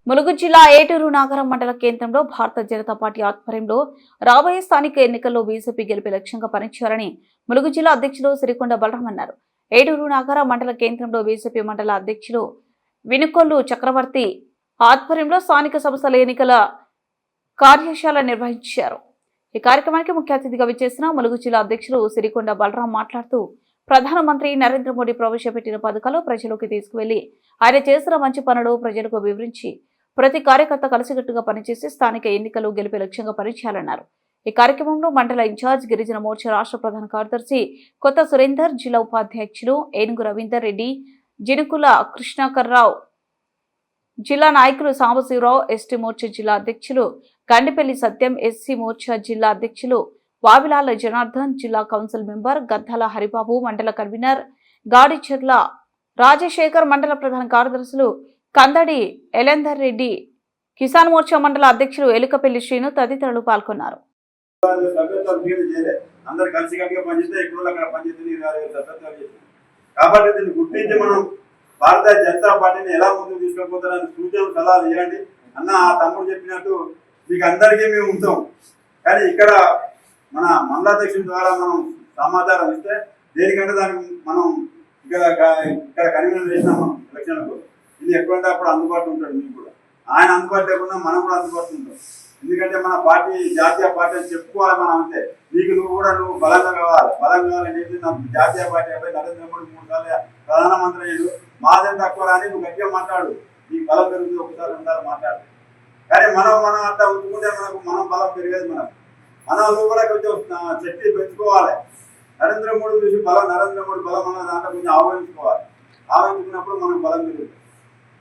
ములుగు జిల్లా ఏటూరు నాగరం మండల కేంద్రంలో భారత జనతా పార్టీ ఆధ్వర్యంలో రాబోయే స్థానిక ఎన్నికల్లో బీజేపీ గెలిపే లక్ష్యంగా పనిచేయాలని ములుగు జిల్లా అధ్యక్షులు సిరికొండ బలరాం అన్నారు. ఏటూరు నాగరం మండల కేంద్రంలో బీజేపీ మండల అధ్యక్షులు వినుకొల్లు చక్రవర్తి ఆధ్వర్యంలో స్థానిక సంస్థల ఎన్నికల కార్యశాల నిర్వహించారు. ఈ కార్యక్రమానికి ముఖ్య అతిథిగా విచ్చేసిన ములుగు జిల్లా అధ్యక్షులు సిరికొండ బలరాం మాట్లాడుతూ ప్రధానమంత్రి నరేంద్ర మోడీ ప్రవేశపెట్టిన పథకాలు ప్రజలకు తీసుకువెళ్లి ఆయన చేసిన మంచి పనులు ప్రజలకు వివరించి ప్రతి కార్యకర్త కలిసికట్టుగా పనిచేసి స్థానిక ఎన్నికలు గెలిపే లక్ష్యంగా పనిచేయాలన్నారు. ఈ కార్యక్రమంలో మండల ఇన్ఛార్జ్ గిరిజన మోర్చా రాష్ట్ర ప్రధాన కార్యదర్శి కొత్త సురేందర్, జిల్లా ఉపాధ్యక్షులు ఏనుగు రవీందర్ రెడ్డి, జినుకుల కృష్ణాకర్రావు, జిల్లా నాయకులు సాంబశివరావు, ఎస్టీ మోర్చా జిల్లా అధ్యక్షులు గండిపల్లి సత్యం, ఎస్సీ మోర్చా జిల్లా అధ్యక్షులు వావిలాల జనార్దన్, జిల్లా కౌన్సిల్ మెంబర్ గద్దాల హరిబాబు, మండల కన్వీనర్ గాడిచెర్ల రాజశేఖర్, మండల ప్రధాన కార్యదర్శులు కందడి ఎలేందర్ రెడ్డి, కిసాన్ మోర్చా మండల అధ్యక్షులు ఎలుకపల్లి శ్రీను తదితరులు పాల్గొన్నారు. కాబట్టి దీన్ని గుర్తించి మనం భారతీయ జనతా పార్టీని ఎలా ముందుకు తీసుకెళ్ళిపోతారని సూచనలు సలహాలు ఇవ్వండి అన్న. ఆ తమ్ముడు చెప్పినట్టు మీకు అందరికీ మేము ఉంటాం, కానీ ఇక్కడ మన మండలాధ్యక్షుల ద్వారా మనం సమాచారం ఇస్తే దేనికంటే దానికి మనం ఇక్కడ కన్వీనర్ చేసినాం. మనం ఎలక్షన్లకు ఇది ఎప్పుడంటే అప్పుడు అందుబాటులో ఉంటాడు. మీకు కూడా ఆయన అందుబాటు లేకుండా మనం కూడా అందుబాటులో ఉంటాం. ఎందుకంటే మన పార్టీ జాతీయ పార్టీ అని చెప్పుకోవాలి మనం. అంతే నీకు నువ్వు బలంగా కావాలి. బలంగా కావాలని చెప్పి నాకు జాతీయ పార్టీ అబ్బాయి నరేంద్ర మోడీ 3 సార్లు ప్రధానమంత్రి అయ్యాడు. మాదేం తక్కువ అని నువ్వు గట్టిగా మాట్లాడు, నీకు బలం పెరుగుతుంది. ఒకసారి 2 సార్లు మాట్లాడు. కానీ మనం అట్లా ఉంచుకుంటే మనం బలం పెరిగేది. మన కూడా కొంచెం శక్తి పెంచుకోవాలి. నరేంద్ర మోడీ చూసి నరేంద్ర మోడీ బలం అన్న దాంట్లో కొంచెం ఆహ్వానించుకోవాలి. ఆహ్వానించుకున్నప్పుడు మనకు బలం పెరుగుతుంది.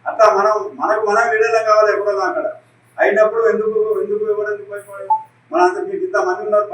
అట్లా మనం విడుదల కావాలి. ఎప్పుడో అక్కడ అయినప్పుడు ఎందుకు ఇవ్వడానికి మన అంత మీకు ఇంతమంది ఉన్నారు.